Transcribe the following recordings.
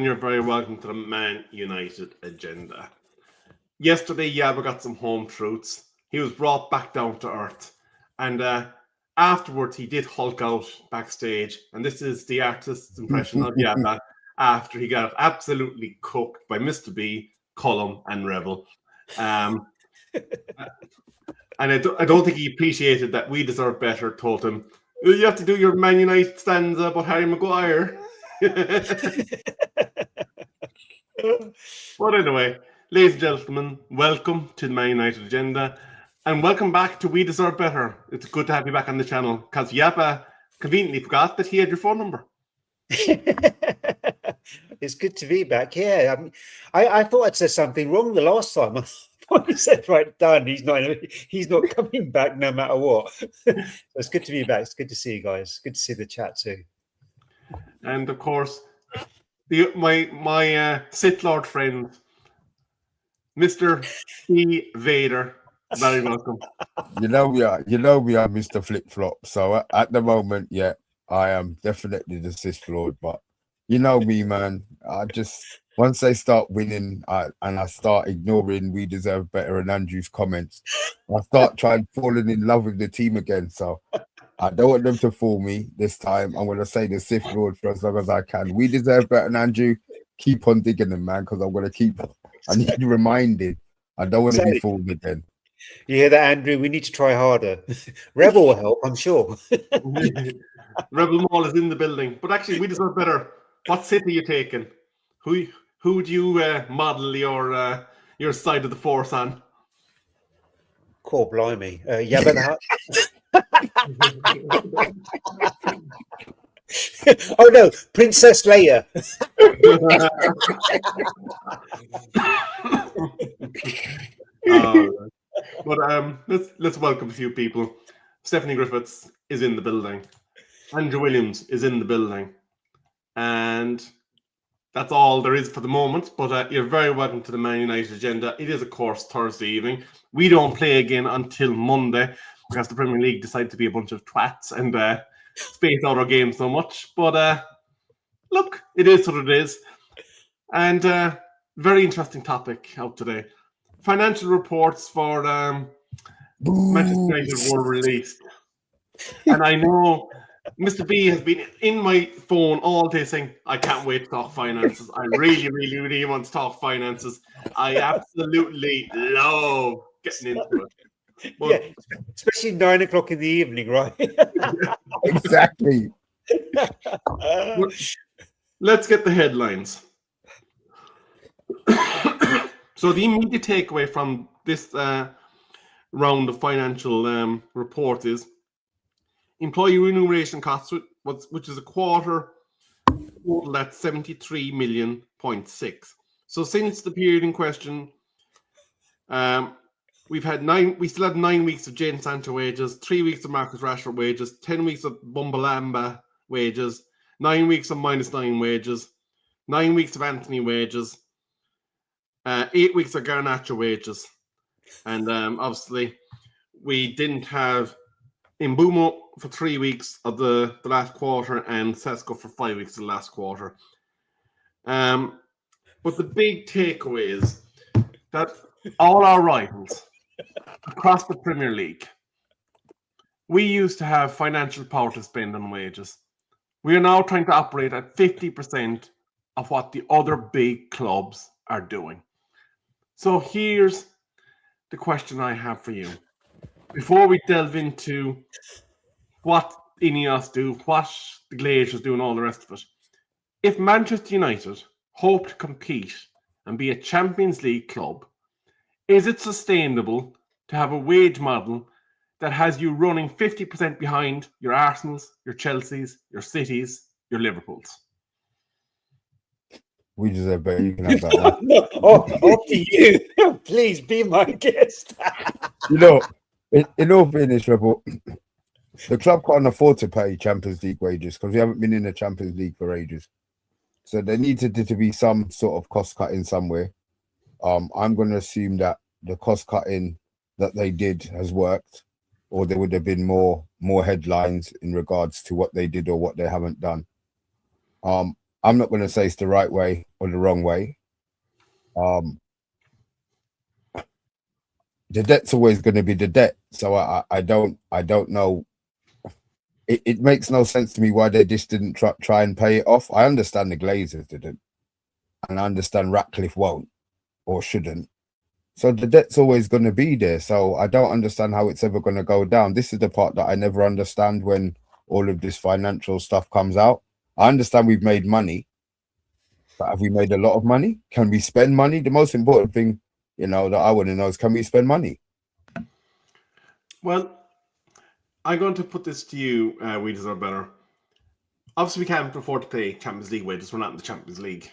you're very welcome to the Man United agenda. Yesterday, Yabba got some home truths. He was brought back down to earth. And afterwards, he did Hulk out backstage. And this is the artist's impression of Yabba after he got absolutely cooked by Mr. B, Cullum, and Rebel. And I don't think he appreciated that We Deserve Better told him, you have to do your Man United stanza about Harry Maguire. But anyway, ladies and gentlemen, welcome to the Man United agenda. And welcome back to We Deserve Better. It's good to have you back on the channel because Yappa conveniently forgot that he had your phone number. It's good to be back. Yeah, I thought I'd said something wrong the last time. I thought you said right done. He's not coming back no matter what. So it's good to be back. It's good to see you guys. Good to see the chat too. And of course, my Sith Lord friend, Mr. E. Vader. Very welcome. You know we are Mr. Flip Flop. So at the moment, yeah, I am definitely the Sith Lord. But you know me, man. I just once they start winning, and I start ignoring We Deserve Better and Andrew's comments, I start trying falling in love with the team again. So I don't want them to fool me this time. I'm gonna say the Sith Lord for as long as I can. We deserve better, and Andrew, keep on digging them, man, because I'm gonna keep. I need reminded. I don't want to be fooled again. You hear that, Andrew? We need to try harder. Rebel will help, I'm sure. Rebel Mall is in the building, but actually, We Deserve Better. What city are you taking? Who do you model your side of the force on? Cool, blimey. Jabba the Hutt. Oh no, Princess Leia. But let's welcome a few people. Stephanie Griffiths is in the building. Andrew Williams is in the building, and that's all there is for the moment. But you're very welcome to the Man United agenda. It is, of course, Thursday evening. We don't play again until Monday because the Premier League decided to be a bunch of twats and space out our game so much. But look, it is what it is. And very interesting topic out today. Financial reports for Manchester United were released. And I know Mr. B has been in my phone all day saying, I can't wait to talk finances. I really, really, really want to talk finances. I absolutely love getting into it. But, yeah, especially 9 o'clock in the evening, right? Exactly. Let's get the headlines. So the immediate takeaway from this round of financial report is employee remuneration costs, which is a quarter, total at 73.6 million. So since the period in question, we still have 9 weeks of Jane Sancho wages, 3 weeks of Marcus Rashford wages, 10 weeks of Bumbalamba wages, 9 weeks of -9 wages, 9 weeks of Anthony wages, 8 weeks of Garnacho wages. And obviously, we didn't have Mbumo for 3 weeks of the last quarter and Sesko for 5 weeks of the last quarter. But the big takeaway is that all our rivals across the Premier League, we used to have financial power to spend on wages. We are now trying to operate at 50% of what the other big clubs are doing. So here's the question I have for you. Before we delve into what Ineos do, what the Glazers do, and all the rest of it, if Manchester United hope to compete and be a Champions League club, is it sustainable to have a wage model that has you running 50% behind your Arsenals, your Chelseas, your Cities, your Liverpools? We deserve better. You can have that one. Up to you. Please be my guest. You know, in all fairness, Rebel, the club can't afford to pay Champions League wages because we haven't been in the Champions League for ages. So there needed to be some sort of cost cutting somewhere. I'm going to assume that the cost cutting that they did has worked, or there would have been more headlines in regards to what they did or what they haven't done. I'm not going to say it's the right way or the wrong way. The debt's always going to be the debt. So I don't know. It makes no sense to me why they just didn't try and pay it off. I understand the Glazers didn't, and I understand Ratcliffe won't or shouldn't. So the debt's always going to be there. So I don't understand how it's ever going to go down. This is the part that I never understand when all of this financial stuff comes out. I understand we've made money, but have we made a lot of money? Can we spend money? The most important thing, that I want to know is, can we spend money? Well, I'm going to put this to you, We Deserve Better. Obviously, we can't afford to pay Champions League wages. We're not in the Champions League.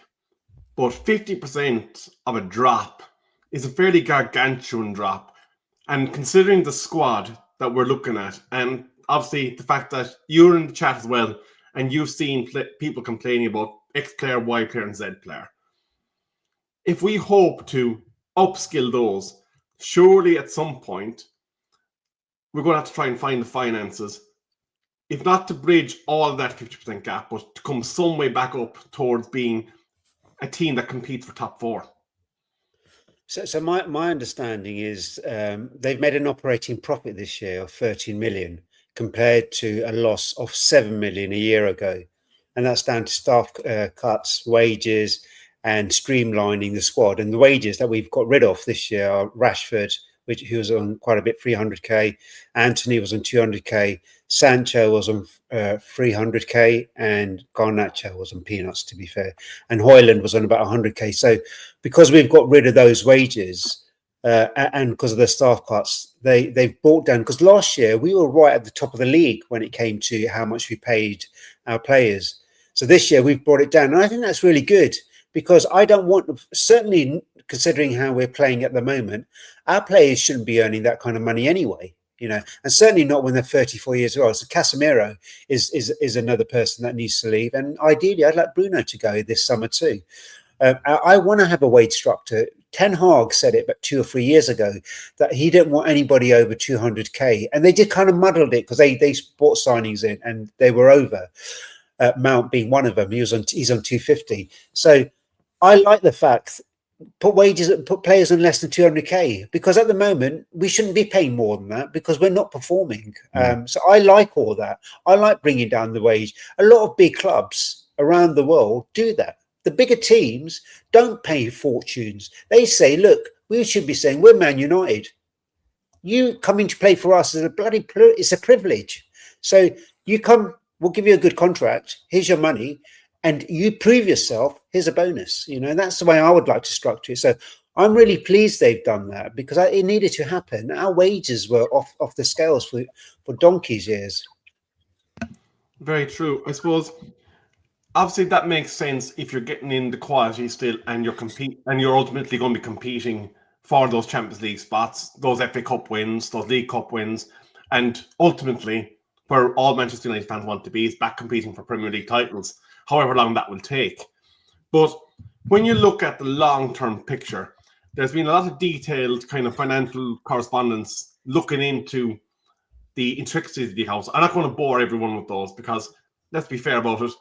But 50% of a drop is a fairly gargantuan drop. And considering the squad that we're looking at, and obviously the fact that you're in the chat as well, and you've seen people complaining about X player, Y player, and Z player. If we hope to upskill those, surely at some point, we're going to have to try and find the finances, if not to bridge all of that 50% gap, but to come some way back up towards being a team that competes for top four. So my understanding is they've made an operating profit this year of 13 million compared to a loss of 7 million a year ago. And that's down to staff cuts, wages, and streamlining the squad. And the wages that we've got rid of this year are Rashford, who was on quite a bit, 300k. Anthony was on 200k. Sancho was on 300k, and Garnacho was on peanuts, to be fair. And Højlund was on about 100k. So because we've got rid of those wages and because of the staff cuts, they've brought down, because last year we were right at the top of the league when it came to how much we paid our players. So this year we've brought it down. And I think that's really good, because I don't want, certainly considering how we're playing at the moment, our players shouldn't be earning that kind of money anyway, and certainly not when they're 34 years old. So Casemiro is another person that needs to leave. And ideally, I'd like Bruno to go this summer too. I want to have a wage structure. Ten Hag said it about 2 or 3 years ago that he didn't want anybody over 200k. And they did kind of muddled it because they brought signings in and they were over. Mount being one of them. He's on 250. So I like the fact, put players on less than 200k, because at the moment we shouldn't be paying more than that because we're not performing. So I like all that. I like bringing down the wage. A lot of big clubs around the world do that. The bigger teams don't pay fortunes. They say, look, we should be saying, we're Man United. You coming to play for us is it's a privilege. So you come, we'll give you a good contract. Here's your money. And you prove yourself, here's a bonus, and that's the way I would like to structure it. So I'm really pleased they've done that, because it needed to happen. Our wages were off the scales for donkey's years. Very true. I suppose, obviously, that makes sense if you're getting in the quality still and you're ultimately going to be competing for those Champions League spots, those FA Cup wins, those League Cup wins, and ultimately, where all Manchester United fans want to be is back competing for Premier League titles, however long that will take. But when you look at the long-term picture, there's been a lot of detailed kind of financial correspondence looking into the intricacies of the house. I'm not going to bore everyone with those because, let's be fair about it,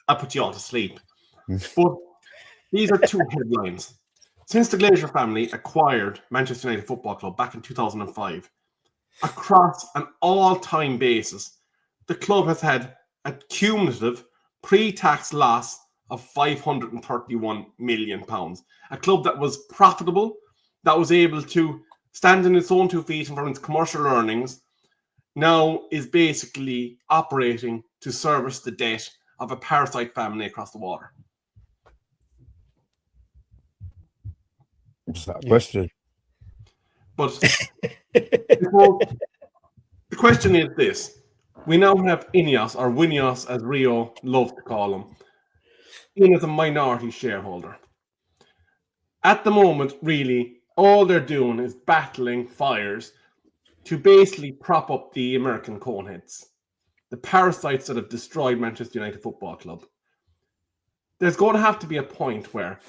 I'll put you all to sleep. But these are two headlines. Since the Glazer family acquired Manchester United Football Club back in 2005, across an all-time basis, the club has had a cumulative pre-tax loss of £531 million. A club that was profitable, that was able to stand on its own 2 feet and from its commercial earnings, now is basically operating to service the debt of a parasite family across the water. What's that question? But the question is this. We now have Ineos, or Winios as Rio loves to call him, in as a minority shareholder. At the moment, really, all they're doing is battling fires to basically prop up the American coneheads, the parasites that have destroyed Manchester United Football Club. There's going to have to be a point where,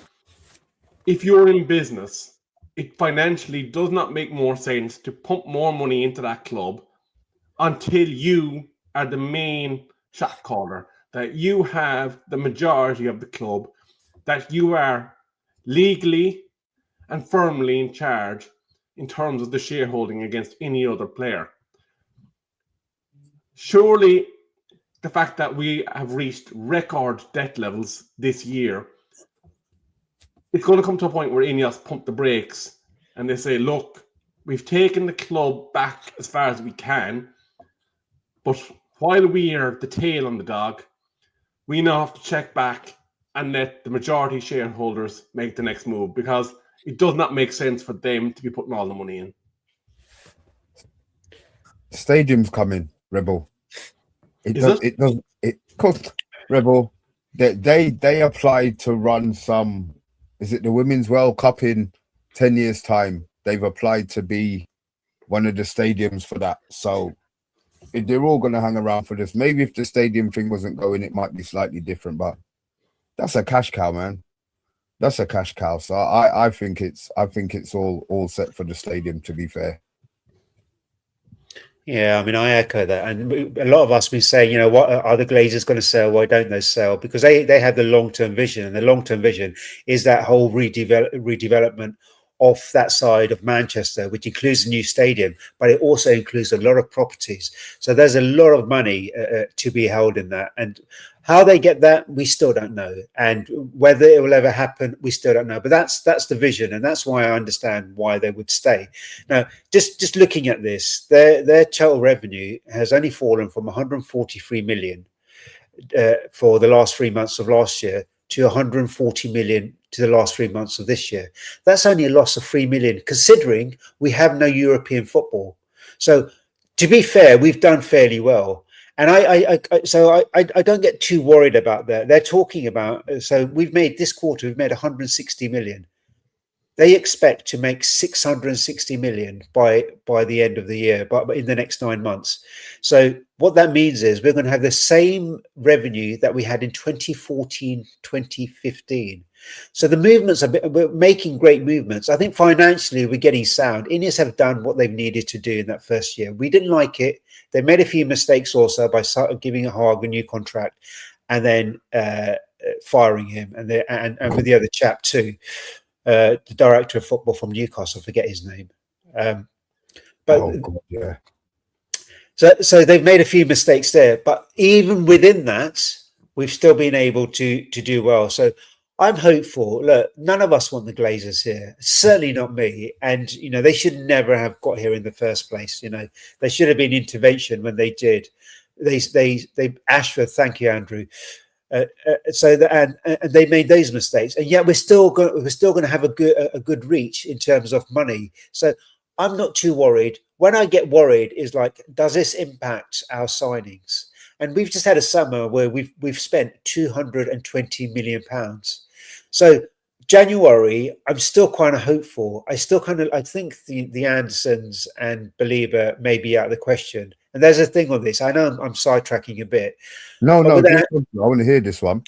if you're in business, it financially does not make more sense to pump more money into that club until you are the main shot caller, that you have the majority of the club, that you are legally and firmly in charge in terms of the shareholding against any other player. Surely the fact that we have reached record debt levels this year, it's going to come to a point where Ineos pump the brakes and they say, look, we've taken the club back as far as we can, but while we are the tail on the dog, we now have to check back and let the majority shareholders make the next move, because it does not make sense for them to be putting all the money in. Stadium's coming, Rebel. It Is does. it? It does. It cost Rebel. They applied to run some. Is it the Women's World Cup in 10 years' time? They've applied to be one of the stadiums for that. So they're all going to hang around for this. Maybe if the stadium thing wasn't going, it might be slightly different. But that's a cash cow, man. That's a cash cow. So I think it's all set for the stadium, to be fair. Yeah, I mean, I echo that, and a lot of us have been saying, you know, what are the Glazers going to sell? Why don't they sell? Because they have the long-term vision, and the long-term vision is that whole redevelopment of that side of Manchester, which includes a new stadium, but it also includes a lot of properties. So there's a lot of money to be held in that, and how they get that, we still don't know, and whether it will ever happen, we still don't know. But that's the vision, and that's why I understand why they would stay. Now, just looking at this, their total revenue has only fallen from 143 million for the last 3 months of last year to 140 million to the last 3 months of this year. That's only a loss of 3 million, considering we have no European football. So, to be fair, we've done fairly well. And I don't get too worried about that. They're talking about, so we've made 160 million. They expect to make 660 million by the end of the year, but in the next 9 months. So what that means is we're going to have the same revenue that we had in 2014, 2015. So the movements we're making great movements. I think financially we're getting sound. Ineos have done what they've needed to do in that first year. We didn't like it. They made a few mistakes also by giving Haag a new contract and then firing him, and with the other chap too. The director of football from Newcastle, I forget his name. But oh, God, yeah. So they've made a few mistakes there, but even within that, we've still been able to do well. So I'm hopeful. Look, none of us want the Glazers here, certainly not me. And you know, they should never have got here in the first place. You know, there should have been intervention when they did. They Ashford, thank you, Andrew. So and they made those mistakes, and yet we're still going to have a good reach in terms of money. So I'm not too worried. When I get worried is like, does this impact our signings? And we've just had a summer where we've spent 220 million pounds. So January, I'm still kind of hopeful. I think the Andersons and Belieber may be out of the question. And there's a thing on this. I know I'm sidetracking a bit. No, I want to hear this one.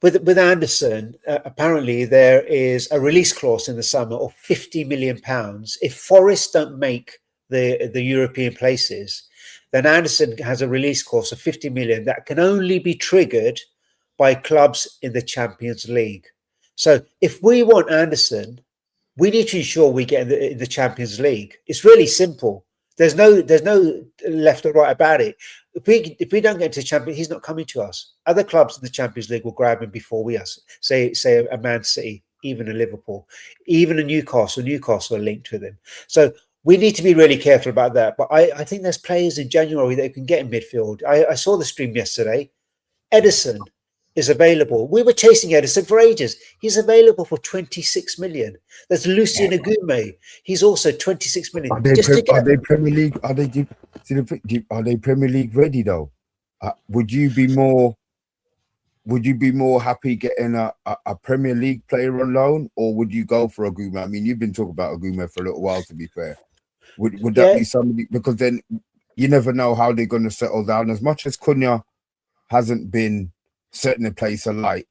With Anderson, apparently there is a release clause in the summer of 50 million pounds. If Forest don't make the European places, then Anderson has a release clause of 50 million that can only be triggered by clubs in the Champions League. So if we want Anderson, we need to ensure we get in the Champions League. It's really simple. There's no left or right about it. If we don't get to the Champions, he's not coming to us. Other clubs in the Champions League will grab him before we us. Say a Man City, even a Liverpool, even a Newcastle. Newcastle are linked with him. So we need to be really careful about that. But I think there's players in January that can get in midfield. I saw the stream yesterday. Edison is available. We were chasing Edison for ages. He's available for 26 million. There's Lucien Agume. He's also 26 million. Are they Premier League? Are they Premier League ready though? Would you be more happy getting a Premier League player on loan, or would you go for Agume? I mean, you've been talking about Agume for a little while, to be fair. Would that be somebody? Because then you never know how they're going to settle down. As much as Cunha hasn't been set in a place alight,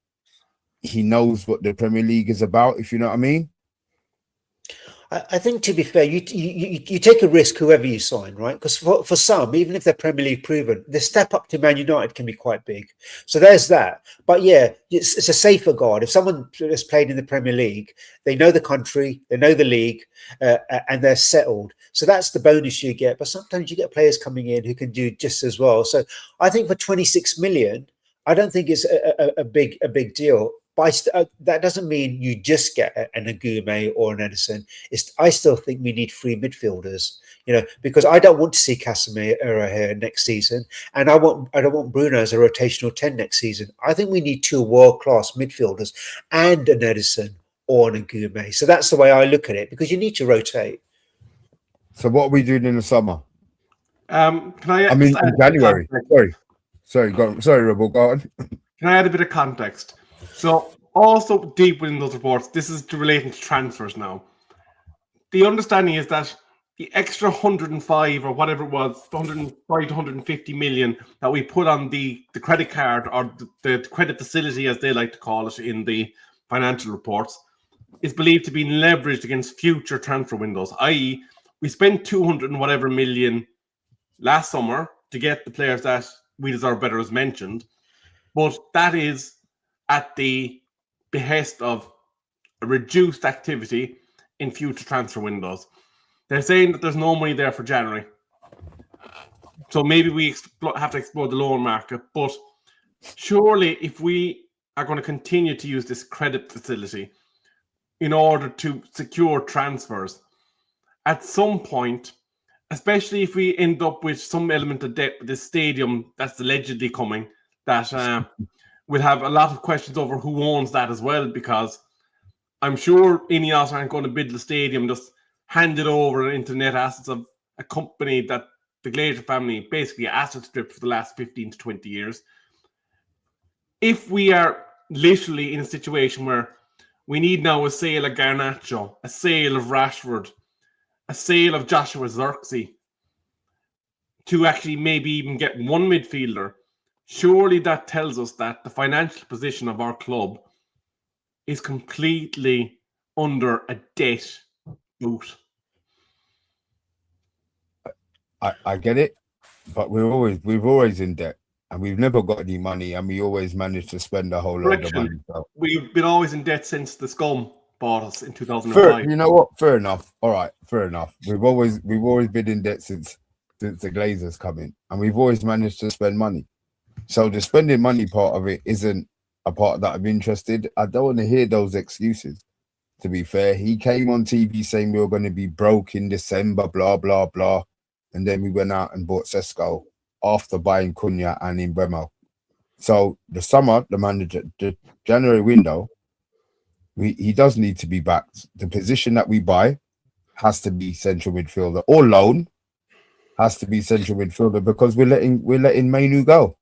he knows what the Premier League is about, if you know what I mean. I think, to be fair, you take a risk whoever you sign, right? Because for some, even if they're Premier League proven, the step up to Man United can be quite big. So there's that. But yeah, it's a safer guard. If someone has played in the Premier League, they know the country, they know the league, and they're settled. So that's the bonus you get. But sometimes you get players coming in who can do just as well. So I think for 26 million, I don't think it's a big deal. But that doesn't mean you just get an Agume or an Edison. I still think we need three midfielders, because I don't want to see Glazer-era here next season, and I don't want Bruno as a rotational 10 next season. I think we need two world-class midfielders and an Edison or an Agume. So that's the way I look at it, because you need to rotate. So what are we doing in the summer? Can I? I mean, in January. Sorry, Rebel, go on. Can I add a bit of context? So, also deep within those reports, this is relating to transfers now. The understanding is that the extra 105 or whatever it was, 105 to 150 million that we put on the credit card, or the credit facility, as they like to call it in the financial reports, is believed to be leveraged against future transfer windows, i.e. we spent 200 and whatever million last summer to get the players that we deserve better, as mentioned, but that is at the behest of a reduced activity in future transfer windows. They're saying that there's no money there for January. So maybe we have to explore the loan market. But surely if we are going to continue to use this credit facility in order to secure transfers, at some point, especially if we end up with some element of debt with this stadium that's allegedly coming, that we'll have a lot of questions over who owns that as well, because I'm sure Ineos aren't going to build the stadium, just hand it over into net assets of a company that the Glazer family basically asset stripped for the last 15 to 20 years. If we are literally in a situation where we need now a sale of Garnacho, a sale of Rashford, a sale of Joshua Zirkzee, to actually maybe even get one midfielder, surely that tells us that the financial position of our club is completely under a debt boot. I get it, but we've always in debt, and we've never got any money, and we always manage to spend a whole load of money. So. We've been always in debt since the scum bought us in 2005. You know what? Fair enough. All right, fair enough. We've always been in debt since the Glazers come in, and we've always managed to spend money. So the spending money part of it isn't a part that I'm interested. I don't want to hear those excuses. To be fair, he came on TV saying we were going to be broke in December, blah blah blah, and then we went out and bought Sesko after buying Cunha and Mbeumo. So the summer, the January window, he does need to be backed. The position that we buy has to be central midfielder, or loan has to be central midfielder, because we're letting Mainu go.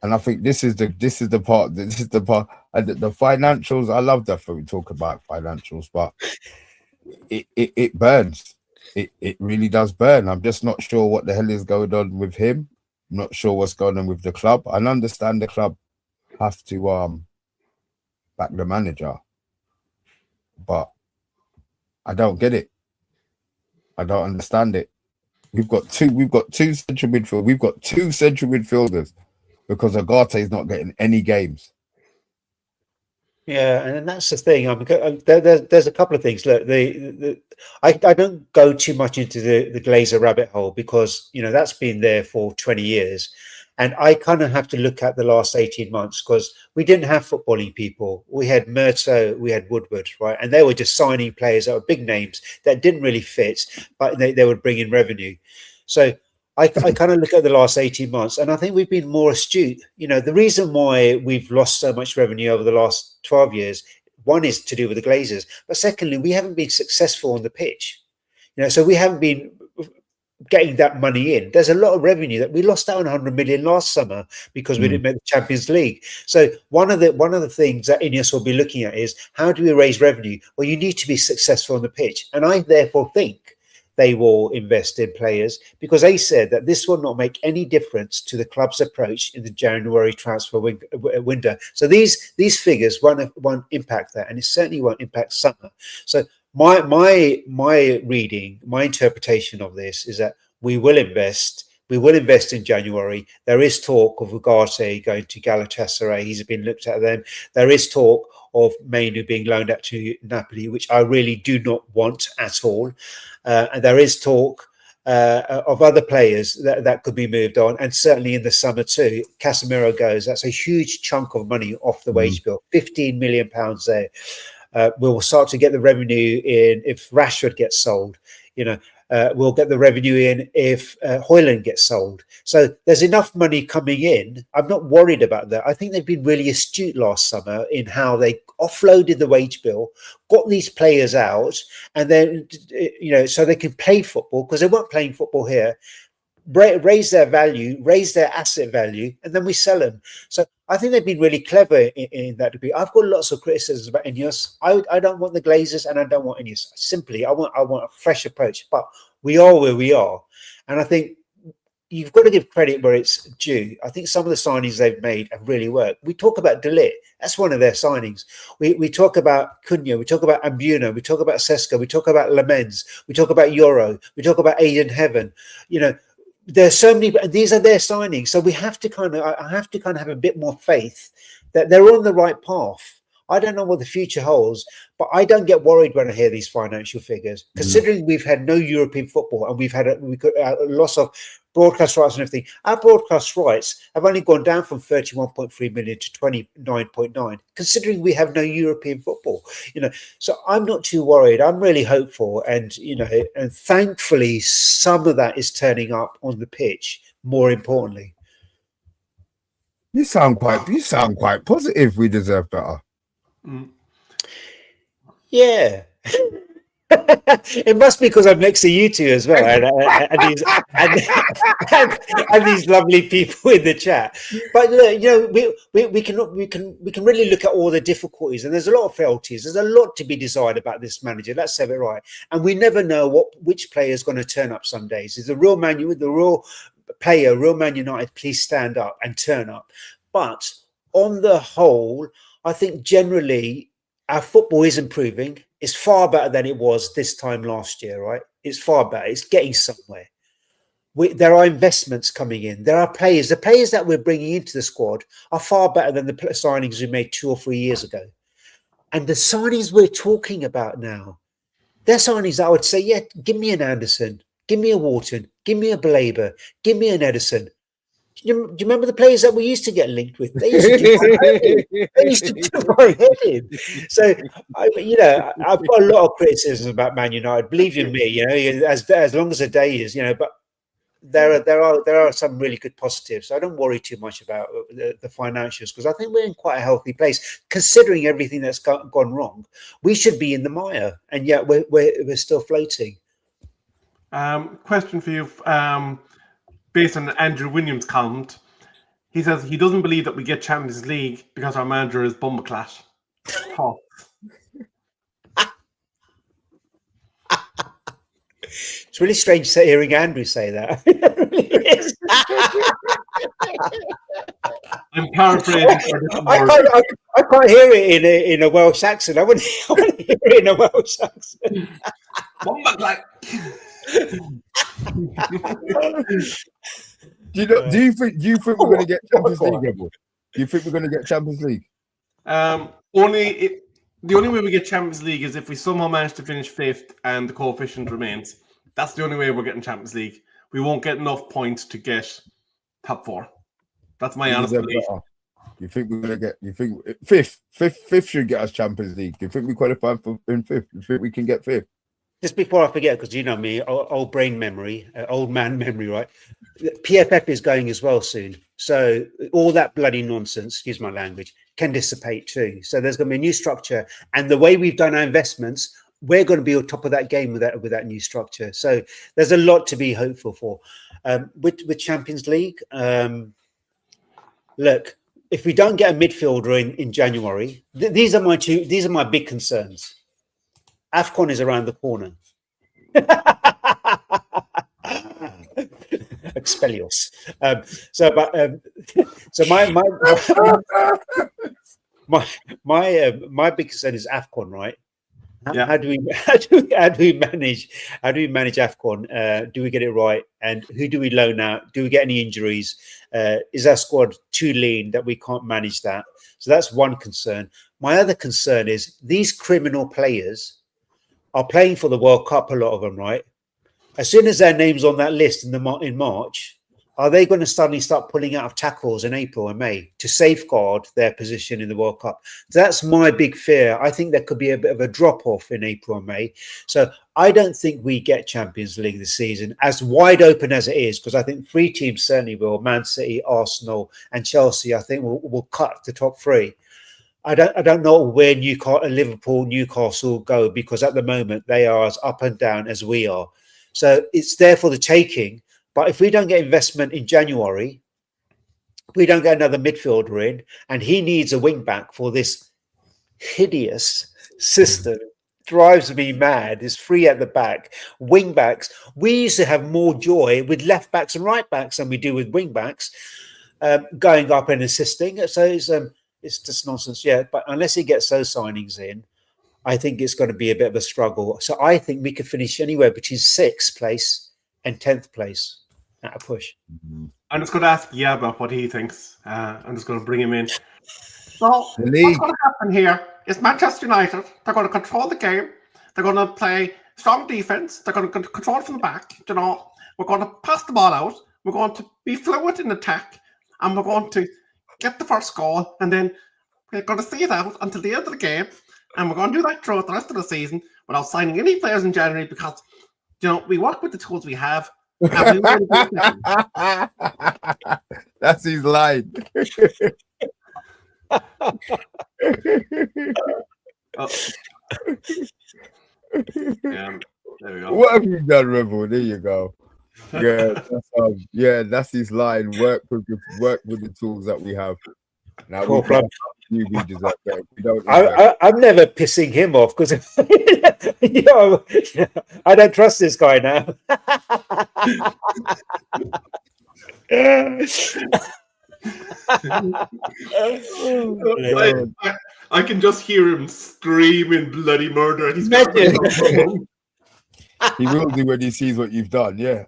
And I think this is the part. And the financials. I love that when we talk about financials, but it burns. It really does burn. I'm just not sure what the hell is going on with him. I'm not sure what's going on with the club. I understand the club have to back the manager, but I don't get it. I don't understand it. We've got two central midfield. We've got two central midfielders because Agate is not getting any games. Yeah, and that's the thing. There's a couple of things. Look, I don't go too much into the Glazer rabbit hole, because that's been there for 20 years, and I kind of have to look at the last 18 months, because we didn't have footballing people. We had Murto, we had Woodward, right, and they were just signing players that were big names that didn't really fit, but they would bring in revenue. So I kind of look at the last 18 months, and I think we've been more astute. The reason why we've lost so much revenue over the last 12 years, one is to do with the Glazers, but secondly, we haven't been successful on the pitch. So we haven't been getting that money in. There's a lot of revenue that we lost out on 100 million last summer because we didn't make the Champions League. So one of the things that Ineos will be looking at is, how do we raise revenue? Well, you need to be successful on the pitch, and I therefore think they will invest in players, because they said that this will not make any difference to the club's approach in the January transfer window. So these figures won't impact that, and it certainly won't impact summer. So my reading, my interpretation of this is that we will invest. We will invest in January. There is talk of Ugarte going to Galatasaray. He's been looked at them. There is talk of Mainu being loaned out to Napoli, which I really do not want at all. And there is talk of other players that could be moved on, and certainly in the summer too. Casemiro goes. That's a huge chunk of money off the wage bill. £15 million there. We will start to get the revenue in if Rashford gets sold. We'll get the revenue in if Højlund gets sold. So there's enough money coming in. I'm not worried about that. I think they've been really astute last summer in how they offloaded the wage bill, got these players out, and then, so they can play football, because they weren't playing football here, raise their value, raise their asset value, and then we sell them. So I think they've been really clever in that degree. I've got lots of criticisms about Ineos. I don't want the Glazers, and I don't want Ineos. Simply, I want a fresh approach. But we are where we are, and I think you've got to give credit where it's due. I think some of the signings they've made have really worked. We talk about De Ligt. That's one of their signings. We talk about Cunha. We talk about Ambuno. We talk about Seska. We talk about Lamens. We talk about Euro. We talk about Aiden Heaven. There's so many, and these are their signings. So I have to kind of have a bit more faith that they're on the right path. I don't know what the future holds, but I don't get worried when I hear these financial figures, considering we've had no European football and we've had a loss of broadcast rights and everything. Our broadcast rights have only gone down from 31.3 million to 29.9, considering we have no European football. So I'm not too worried. I'm really hopeful, and and thankfully some of that is turning up on the pitch. More importantly, you sound quite positive. We deserve better. Yeah. It must be because I'm next to you two as well, and these lovely people in the chat. But we can really look at all the difficulties, and there's a lot of frailties. There's a lot to be desired about this manager. Let's say it right, and we never know which player is going to turn up some days. Is the real Man United? Please stand up and turn up. But on the whole, I think generally our football is improving. It's far better than it was this time last year, right? It's far better. It's getting somewhere. There are investments coming in. There are players. The players that we're bringing into the squad are far better than the signings we made 2 or 3 years ago. And the signings we're talking about now, they're signings that I would say, yeah, give me an Anderson, give me a Wharton, give me a Belaber, give me an Edison. Do you remember the players that we used to get linked with? They used to do my head in. So, I've got a lot of criticism about Man United. Believe you me, as long as the day is, but there are some really good positives. So I don't worry too much about the financials, because I think we're in quite a healthy place, considering everything that's gone wrong. We should be in the mire, and yet we're still floating. Question for you. Based on Andrew Williams' comment, he says he doesn't believe that we get Champions League because our manager is Bumbleclat. Oh. It's really strange hearing Andrew say that. It really is. I'm paraphrasing. I can't hear it in a Welsh accent. I want to hear it in a Welsh accent. Bumbleclat. Do you think we're going to get Champions League? Do you think we're going to get Champions League? The only way we get Champions League is if we somehow manage to finish 5th and the coefficient remains. That's the only way we're getting Champions League. We won't get enough points to get top 4. That's my honest belief. You think we're going to get? You think 5th should get us Champions League? Do you think we qualify in 5th? You think we can get 5th? Just before I forget, because you know me, old brain memory, old man memory, right? PFF is going as well soon. So all that bloody nonsense, excuse my language, can dissipate too. So there's going to be a new structure. And the way we've done our investments, we're going to be on top of that game with that new structure. So there's a lot to be hopeful for. With Champions League, look, if we don't get a midfielder in January, these are my big concerns. AFCON is around the corner. Expellios. So my big concern is AFCON, right? Yeah. How do we manage AFCON? Do we get it right? And who do we loan out? Do we get any injuries? Is our squad too lean that we can't manage that? So that's one concern. My other concern is these criminal players are playing for the World Cup. A lot of them, right? As soon as their name's on that list in March, are they going to suddenly start pulling out of tackles in April and May to safeguard their position in the World Cup? That's my big fear. I think there could be a bit of a drop-off in April and May. So I don't think we get Champions League this season, as wide open as it is, because I think 3 teams certainly will. Man City, Arsenal and Chelsea, I think, will cut the top 3. I don't know where Liverpool, Newcastle go, because at the moment they are as up and down as we are. So it's there for the taking. But if we don't get investment in January, we don't get another midfielder in, and he needs a wing back for this hideous system. Drives me mad. There's 3 at the back. Wing backs. We used to have more joy with left backs and right backs than we do with wing backs going up and assisting. So it's just nonsense. Yeah, but unless he gets those signings in, I think it's going to be a bit of a struggle. So I think we could finish anywhere between 6th place and 10th place at a push. I'm just going to ask Yaba what he thinks. I'm just going to bring him in. So, what's going to happen here is Manchester United, they're going to control the game. They're going to play strong defense. They're going to control it from the back. You know, we're going to pass the ball out. We're going to be fluid in attack. And we're going to get the first goal. And then we're going to see it out until the end of the game. And we're going to do that throughout the rest of the season without signing any players in January, because, you know, we work with the tools we have. That's his line. There we go. What have you done, Rebel? There you go. That's his line. Work with the tools that we have. Now I'm never pissing him off because I don't trust this guy now. I can just hear him screaming bloody murder. He will do when he sees what you've done. Yeah.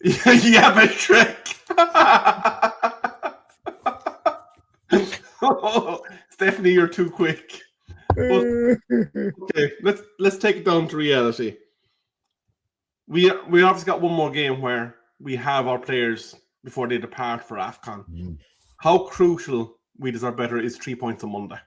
Yeah, but Shrek. Stephanie, you're too quick. Okay, let's take it down to reality. We obviously got one more game where we have our players before they depart for AFCON. How crucial, we deserve better, is 3 points on Monday?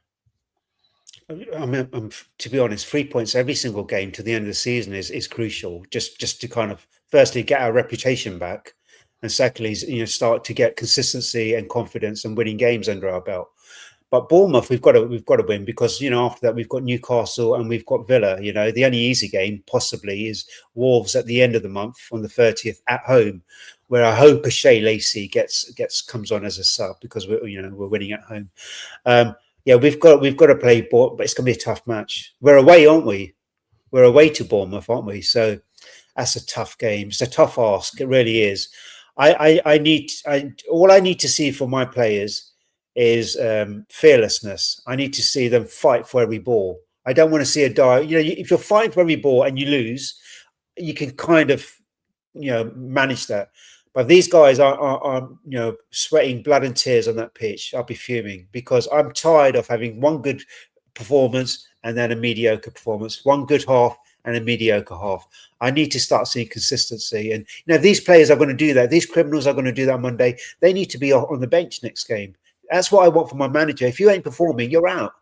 I mean, to be honest, 3 points every single game to the end of the season is crucial. Just to kind of firstly get our reputation back, and secondly, start to get consistency and confidence and winning games under our belt. But Bournemouth, we've got to win, because after that we've got Newcastle and we've got Villa. The only easy game possibly is Wolves at the end of the month on the 30th at home, where I hope a Shea Lacey comes on as a sub, because we're winning at home. We've got to play, but it's going to be a tough match. We're away, aren't we? We're away to Bournemouth, aren't we? So that's a tough game. It's a tough ask. It really is. All I need to see from my players is fearlessness. I need to see them fight for every ball. I don't want to see a die. If you're fighting for every ball and you lose, you can kind of manage that. But these guys are sweating blood and tears on that pitch. I'll be fuming, because I'm tired of having one good performance and then a mediocre performance, one good half and a mediocre half. I need to start seeing consistency. And these players are going to do that. These criminals are going to do that on Monday. They need to be on the bench next game. That's what I want from my manager. If you ain't performing, you're out.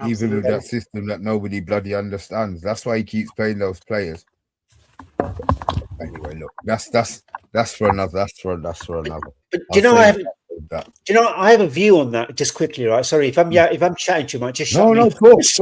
Even with that system that nobody bloody understands. That's why he keeps playing those players. Anyway, look, that's for another. That's for another. But I have a view on that, just quickly, right? Sorry if I'm chatting too much. Just shut me. Of course.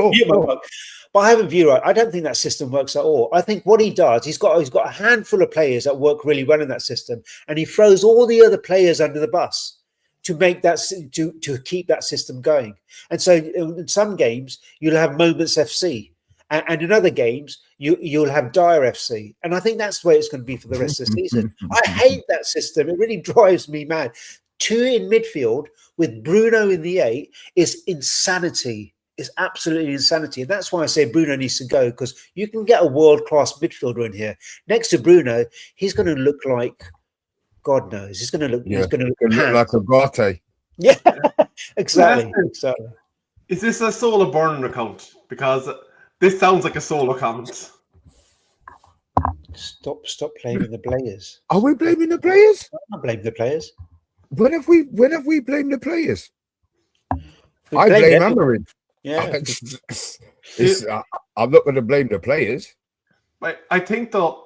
But I have a view, right? I don't think that system works at all. I think what he does, he's got a handful of players that work really well in that system, and he throws all the other players under the bus to make that to keep that system going. And so in some games you'll have Moments FC, and in other games you'll have Dire FC. And I think that's the way it's going to be for the rest of the season. I hate that system. It really drives me mad. two in midfield with Bruno in the 8 is insanity. It's absolutely insanity. And that's why I say Bruno needs to go, because you can get a world-class midfielder in here. Next to Bruno, he's going to look like, God knows, he's going to look, Yeah, he's going to look, it look like a Garte. yeah, exactly. Is this a solo burner account? Because this sounds like a solo comment. Stop blaming the players. Are we blaming the players? I'm not blaming the players. When have we blamed the players? We I blamed blame everyone. Amorim. Yeah. I'm not going to blame the players. I think, though,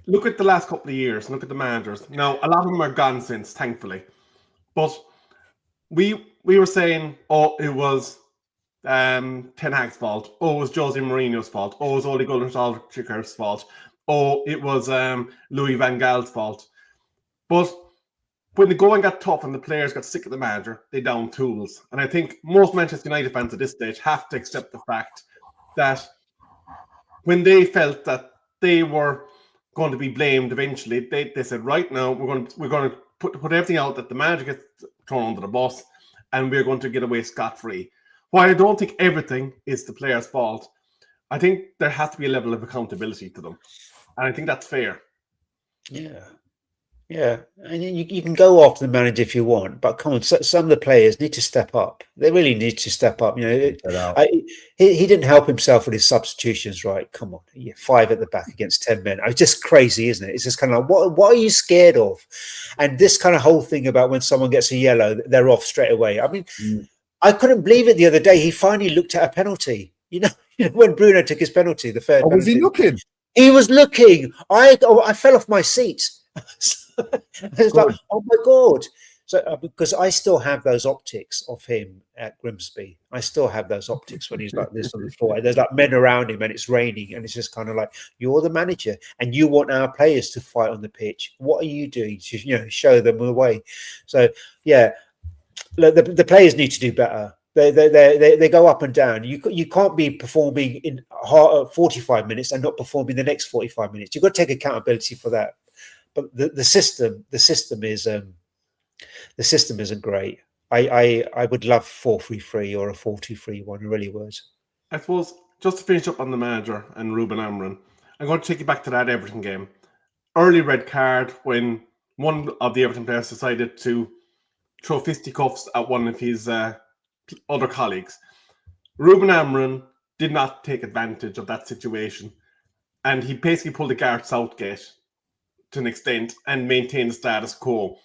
look at the last couple of years, look at the managers. Now, a lot of them are gone since, thankfully. But we were saying, oh, it was Ten Hag's fault. Oh, it was Jose Mourinho's fault. Oh, it was Ole Gunnar Solskjaer's fault. Oh, it was Louis van Gaal's fault. But when the going got tough and the players got sick of the manager, they downed tools. And I think most Manchester United fans at this stage have to accept the fact that when they felt that they were going to be blamed eventually, they said, right now, we're going to put everything out that the manager gets thrown under the bus and we're going to get away scot-free. While I don't think everything is the player's fault, I think there has to be a level of accountability to them. And I think that's fair. Yeah. And you can go after the manager if you want, but come on, some of the players need to step up. They really need to step up. He didn't help himself with his substitutions, right? Come on, 5 at the back against 10 men. It's just crazy, isn't it? It's just kind of like, what are you scared of? And this kind of whole thing about when someone gets a yellow, they're off straight away. I mean, I couldn't believe it the other day. He finally looked at a penalty. You know when Bruno took his penalty, the third. Oh, was he looking? He was looking. I fell off my seat. It's like, oh my God. So because I still have those optics of him at Grimsby. I still have those optics when he's like this on the floor. There's like men around him and it's raining and it's just kind of like, you're the manager and you want our players to fight on the pitch. What are you doing to show them the way? So yeah, the players need to do better. They go up and down. You can't be performing in 45 minutes and not performing the next 45 minutes. You've got to take accountability for that. But the system isn't great. I would love 4-3-3 or a 4-2-3-1. It really would. I suppose just to finish up on the manager and Ruben Amorim, I'm going to take you back to that Everton game. Early red card when one of the Everton players decided to throw fisticuffs at one of his other colleagues. Ruben Amorim did not take advantage of that situation, and he basically pulled a Gareth Southgate to an extent and maintained the status quo.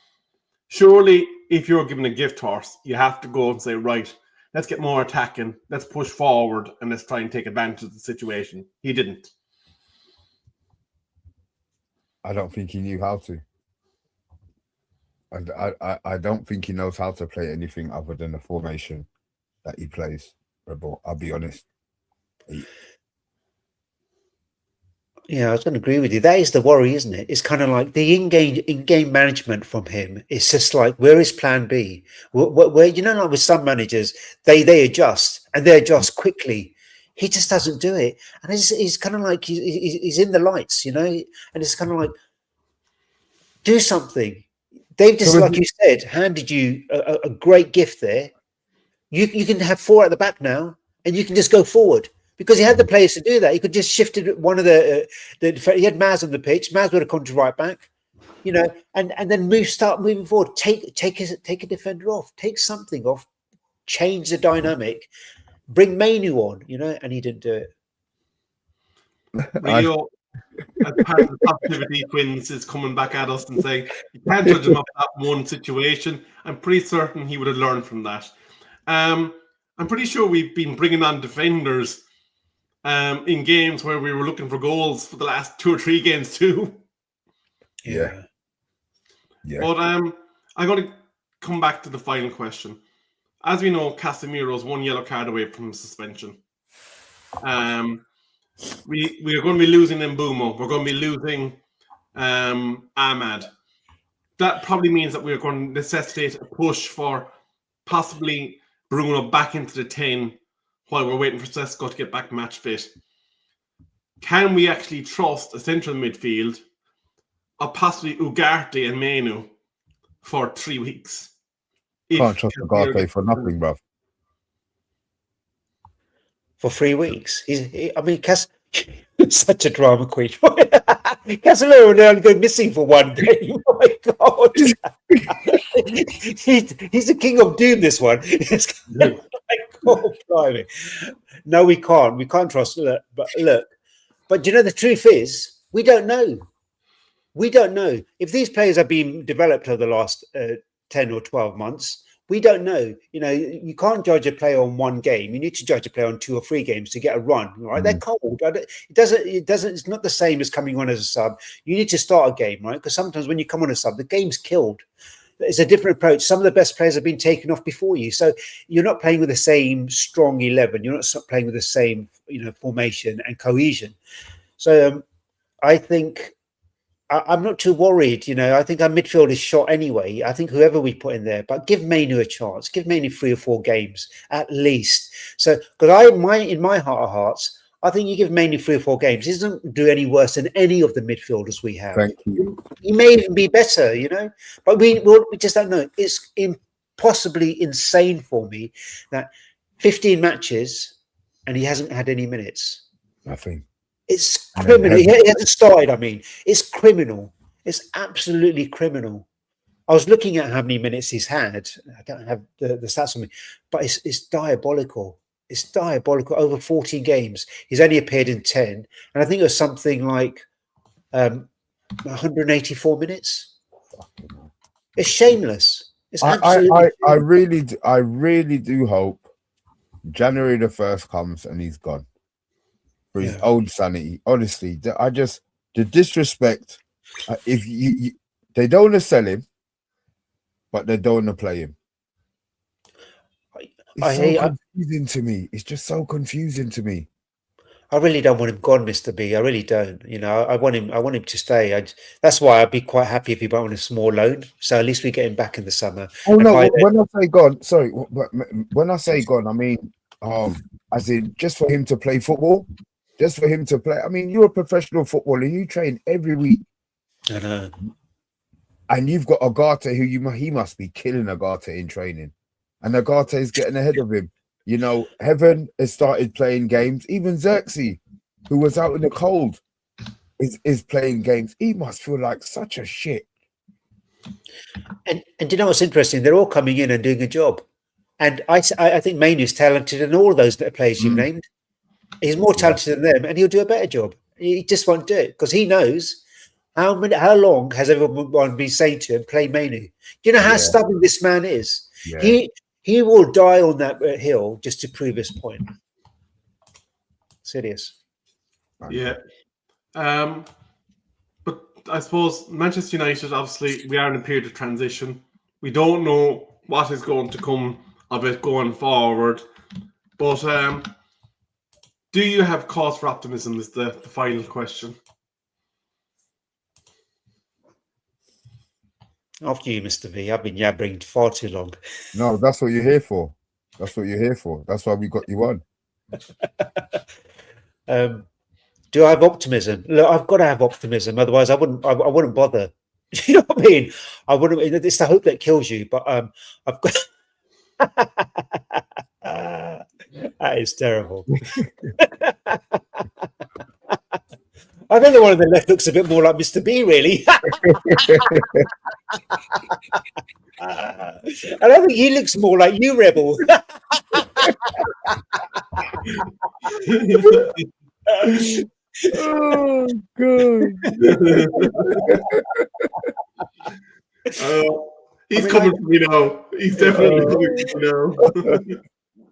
Surely, if you're given a gift horse, you have to go and say, right, let's get more attacking, let's push forward, and let's try and take advantage of the situation. He didn't. I don't think he knew how to. And I don't think he knows how to play anything other than the formation that he plays. I'll be honest. Yeah, I was going to agree with you. That is the worry, isn't it? It's kind of like the in-game management from him. It's just like, where is plan B? Where like with some managers, they adjust and they adjust quickly. He just doesn't do it. And he's kind of like, he's in the lights, and it's kind of like, do something. They've just, like you said, handed you a great gift there. You can have 4 at the back now and you can just go forward. Because he had the players to do that. He could just shifted one of the he had Maz on the pitch. Maz would have come to right back, and then start moving forward. Take a defender off. Take something off. Change the dynamic. Bring Mainu on, and he didn't do it. Rio, as part of the positivity twins, is coming back at us and saying you can't judge him off that one situation. I'm pretty certain he would have learned from that. I'm pretty sure we've been bringing on defenders in games where we were looking for goals for the last 2 or 3 games too. Yeah. But I'm going to come back to the final question. As we know, Casemiro's 1 yellow card away from suspension. We are going to be losing Mbeumo. We're going to be losing Ahmad. That probably means that we're going to necessitate a push for possibly Bruno back into the 10 while we're waiting for Sesko to get back match fit. Can we actually trust a central midfield of possibly Ugarte and Mainu for 3 weeks. Can't trust Ugarte for nothing, bruv. For 3 weeks. Such a drama queen. Casemiro will only go missing for one game. Oh my God. he's the king of doom, this one. Like, oh, blimey. No, we can't. We can't trust. But you know, the truth is, we don't know. We don't know. If these players have been developed over the last 10 or 12 months, we don't know. You know, you can't judge a player on one game. You need to judge a player on 2 or 3 games to get a run. Right? They're cold. It doesn't. It's not the same as coming on as a sub. You need to start a game, right? Because sometimes when you come on a sub, the game's killed. It's a different approach. Some of the best players have been taken off before you, so you're not playing with the same strong 11. You're not playing with the same, you know, formation and cohesion. So I think. I'm not too worried, you know. I think our midfield is shot anyway. I think whoever we put in there, but give Mainu a chance. Give Mainu 3 or 4 games at least. So, because in my heart of hearts, I think you give Mainu 3 or 4 games. He doesn't do any worse than any of the midfielders we have. Thank you. He may even be better, you know. But we just don't know. It's impossibly insane for me that 15 matches and he hasn't had any minutes. Nothing. It's criminal. He hasn't started. I mean, it's criminal. It's absolutely criminal. I was looking at how many minutes he's had. I don't have the stats on me, but it's diabolical. It's diabolical. Over 14 games. He's only appeared in 10. And I think it was something like 184 minutes. It's shameless. It's absolutely I really do hope January the 1st comes and he's gone. For his own sanity, honestly, the disrespect. If they don't want to sell him, but they don't want to play him. It's so confusing to me. It's just so confusing to me. I really don't want him gone, Mr. B. I really don't. You know, I want him to stay. That's why I'd be quite happy if he went on a small loan. So at least we get him back in the summer. Oh no! When I say gone, sorry. When I say gone, I mean as in just for him to play football. Just for him to play. I mean, you're a professional footballer. You train every week. I know. And you've got Ugarte, he must be killing Ugarte in training. And Ugarte is getting ahead of him. You know, Heaven has started playing games. Even Xerxes, who was out in the cold, is playing games. He must feel like such a shit. And you know what's interesting? They're all coming in and doing a job. And I think Mainu's talented in all those players you've named. He's more talented than them, and he'll do a better job. He just won't do it because he knows how long has everyone been saying to him, play Mainu. Do you know how stubborn this man is? Yeah. He will die on that hill just to prove his point. Serious. Yeah. But I suppose Manchester United, obviously, we are in a period of transition. We don't know what is going to come of it going forward. But do you have cause for optimism is the final question. After you, Mr. V. I've been yabbering far too long. No, that's what you're here for. That's what you're here for. That's why we got you on. Do I have optimism? Look, I've got to have optimism. Otherwise, I wouldn't bother. You know what I mean? I wouldn't. It's the hope that kills you. But I've got. That is terrible. I think the one on the left looks a bit more like Mr. B, really. And I think he looks more like you, Rebel. Oh, God. He's coming for me now. He's definitely coming for me now.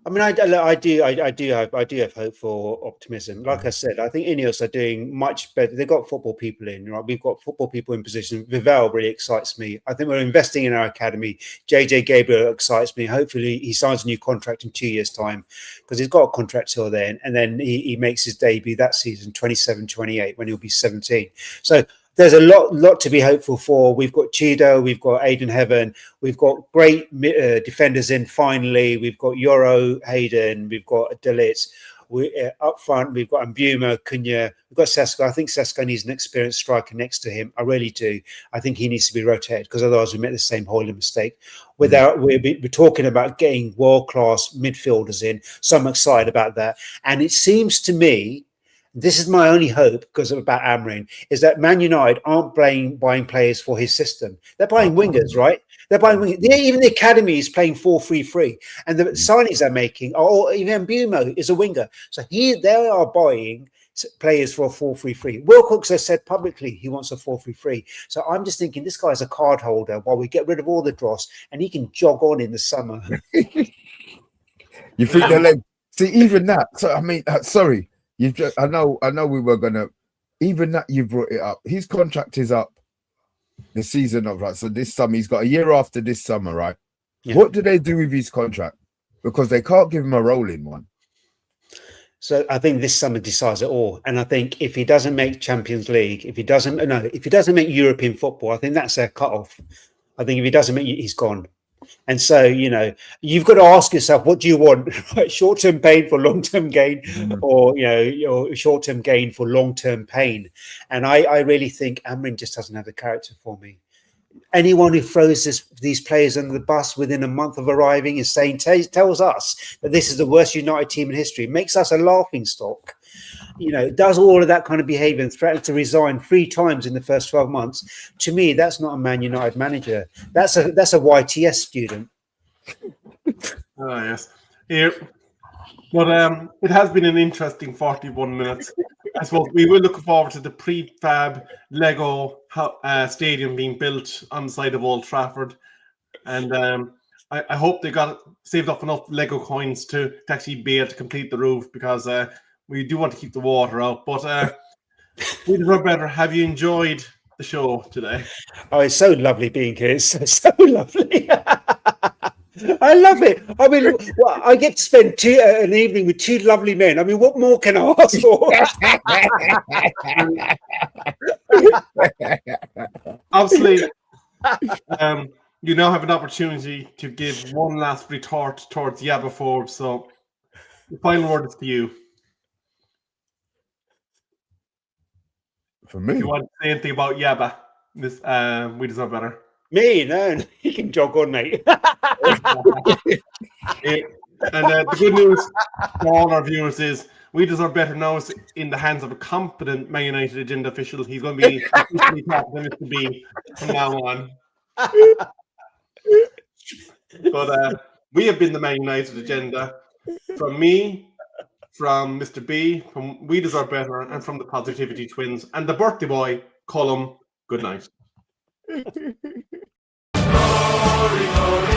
I mean, I do have hope for optimism. Like I said, I think Ineos are doing much better. They've got football people in, right? We've got football people in position. Vivel really excites me. I think we're investing in our academy. JJ Gabriel excites me. Hopefully, he signs a new contract in 2 years' time because he's got a contract till then. And then he makes his debut that season, 27-28, when he'll be 17. So there's a lot to be hopeful for. We've got Chido, we've got Aidan Heaven, we've got great defenders in finally. We've got Yoro, Hayden, we've got De Ligt. We up front, we've got Mbeumo, Cunha, we've got Sesko. I think Sesko needs an experienced striker next to him. I really do. I think he needs to be rotated because otherwise we make the same Hoyland mistake. Without we're talking about getting world-class midfielders in, so I'm excited about that. And it seems to me, this is my only hope because of about Amrin, is that Man United aren't buying players for his system. They're buying wingers, right? They're buying wingers. Even the academy is playing 4-3-3, and the signings they're making, or even Mbeumo is a winger. So they are buying players for a 4-3-3. Wilcox has said publicly he wants a 4-3-3. So I'm just thinking this guy's a card holder while we get rid of all the dross, and he can jog on in the summer. You think they'll see even that? So I mean, sorry. I know we were gonna even that you brought it up. His contract is up the season of right. So this summer he's got a year after this summer, right? Yeah. What do they do with his contract? Because they can't give him a rolling one. So I think this summer decides it all. And I think if he doesn't make Champions League, if he doesn't make European football, I think that's their cutoff. I think if he doesn't make, he's gone. And so, you've got to ask yourself, what do you want? Short-term pain for long-term gain, or short-term gain for long-term pain. And I really think Amrin just doesn't have the character for me. Anyone who throws these players under the bus within a month of arriving is tells us that this is the worst United team in history, makes us a laughing stock. Does all of that kind of behaviour and threatens to resign 3 times in the first 12 months. To me, that's not a Man United manager. That's a YTS student. Oh, yes. Here. But it has been an interesting 41 minutes. I suppose we will look forward to the prefab Lego stadium being built on the side of Old Trafford. And I hope they got saved up enough Lego coins to actually be able to complete the roof, because we do want to keep the water out. But we deserve better. Have you enjoyed the show today? Oh, it's so lovely being here. It's so lovely. I love it. I mean, I get to spend an evening with 2 lovely men. I mean, what more can I ask for? Obviously, you now have an opportunity to give one last retort towards Yabba Forbes. So the final word is to you. For me, if you want to say anything about Yabba, this we deserve better. Me, no, he can jog on, mate. And the good news for all our viewers is we deserve better now is in the hands of a competent Man United agenda official. He's going to be officially talking to Mr. B from now on. But we have been the Man United agenda. From me, from Mr. B, from We Deserve Better, and from the Positivity Twins, and the birthday boy, Colum. Good night. Glory, glory.